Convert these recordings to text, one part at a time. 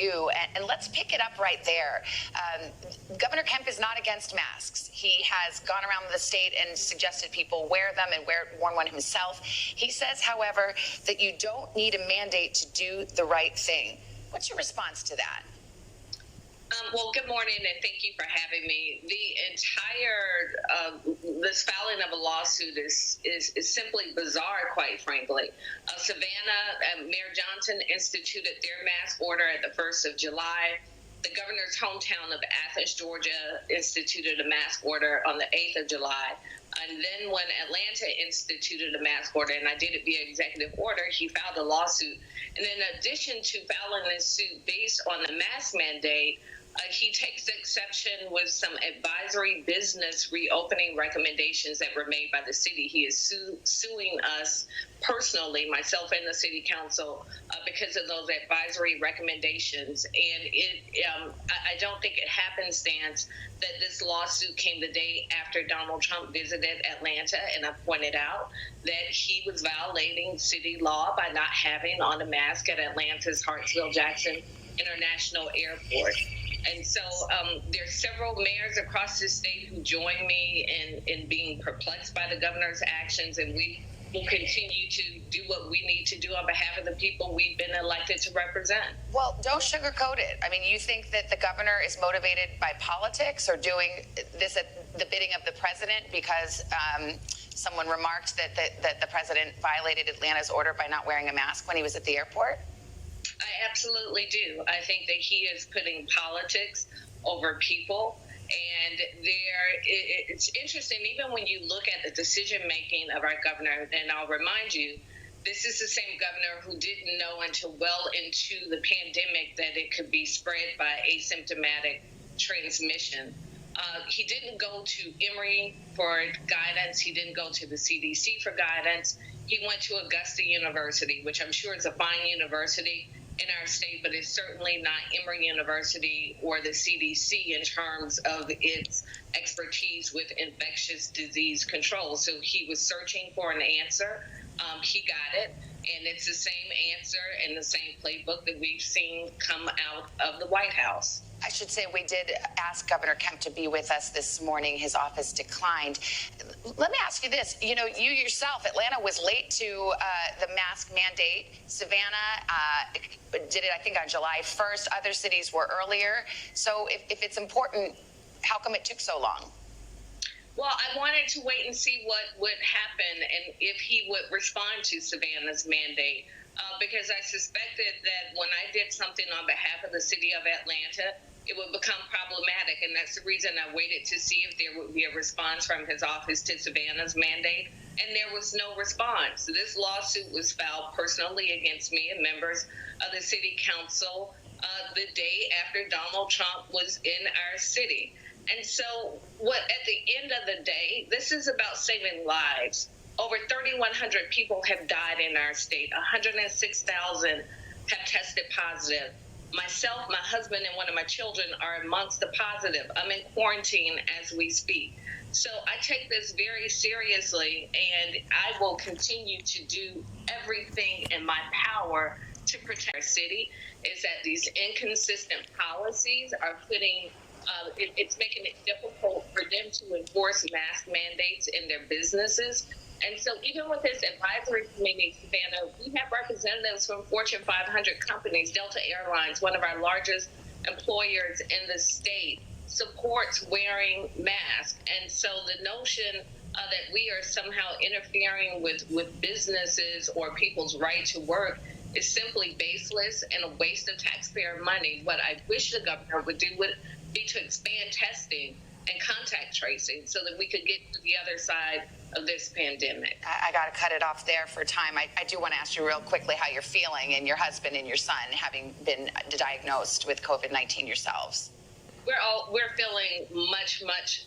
you, and let's pick it up right there. Governor Kemp is not against masks. He has gone around the state and suggested people wear them and worn one himself. He says, however, that you don't need a mandate to do the right thing. What's your response to that? Well, good morning, and thank you for having me. The entire this filing of a lawsuit is simply bizarre, quite frankly. Savannah, Mayor Johnson instituted their mask order at the 1st of July. The governor's hometown of Athens, Georgia, instituted a mask order on the 8th of July. And then when Atlanta instituted a mask order, and I did it via executive order, he filed a lawsuit. And in addition to filing this suit based on the mask mandate, he takes exception with some advisory business reopening recommendations that were made by the city. He is suing us personally, myself and the city council, because of those advisory recommendations. And I don't think it happenstance that this lawsuit came the day after Donald Trump visited Atlanta, and I pointed out that he was violating city law by not having on a mask at Atlanta's Hartsfield-Jackson International Airport. And so there's several mayors across the state who join me in being perplexed by the governor's actions, and we will continue to do what we need to do on behalf of the people we've been elected to represent. Well, don't sugarcoat it. I mean, you think that the governor is motivated by politics or doing this at the bidding of the president because someone remarked that the president violated Atlanta's order by not wearing a mask when he was at the airport? I absolutely do. I think that he is putting politics over people. And it's interesting, even when you look at the decision-making of our governor, and I'll remind you, this is the same governor who didn't know until well into the pandemic that it could be spread by asymptomatic transmission. He didn't go to Emory for guidance. He didn't go to the CDC for guidance. He went to Augusta University, which I'm sure is a fine university in our state, but it's certainly not Emory University or the CDC in terms of its expertise with infectious disease control. So he was searching for an answer. He got it, and it's the same answer and the same playbook that we've seen come out of the White House. I should say we did ask Governor Kemp to be with us this morning. His office declined. Let me ask you this. You know, you yourself, Atlanta was late to the mask mandate. Savannah did it, I think, on July 1st. Other cities were earlier. So if it's important, how come it took so long? Well, I wanted to wait and see what would happen and if he would respond to Savannah's mandate. Because I suspected that when I did something on behalf of the city of Atlanta, it would become problematic. And that's the reason I waited to see if there would be a response from his office to Savannah's mandate. And there was no response. This lawsuit was filed personally against me and members of the city council the day after Donald Trump was in our city. And so at the end of the day, this is about saving lives. Over 3,100 people have died in our state. 106,000 have tested positive. Myself, my husband, and one of my children are amongst the positive. I'm in quarantine as we speak. So I take this very seriously, and I will continue to do everything in my power to protect our city. Is that these inconsistent policies are putting it's making it difficult for them to enforce mask mandates in their businesses. And so even with this advisory committee, Savannah, we have representatives from Fortune 500 companies. Delta Airlines, one of our largest employers in the state, supports wearing masks. And so the notion that we are somehow interfering with businesses or people's right to work is simply baseless and a waste of taxpayer money. What I wish the governor would do would be to expand testing and contact tracing so that we could get to the other side of this pandemic. I got to cut it off there for time. I do want to ask you real quickly how you're feeling, and your husband and your son having been diagnosed with COVID-19 yourselves. We're feeling much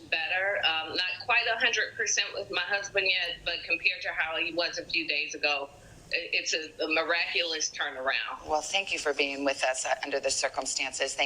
better. Not quite 100% with my husband yet, but compared to how he was a few days ago, it's a miraculous turnaround. Well, thank you for being with us under the circumstances. Thank you.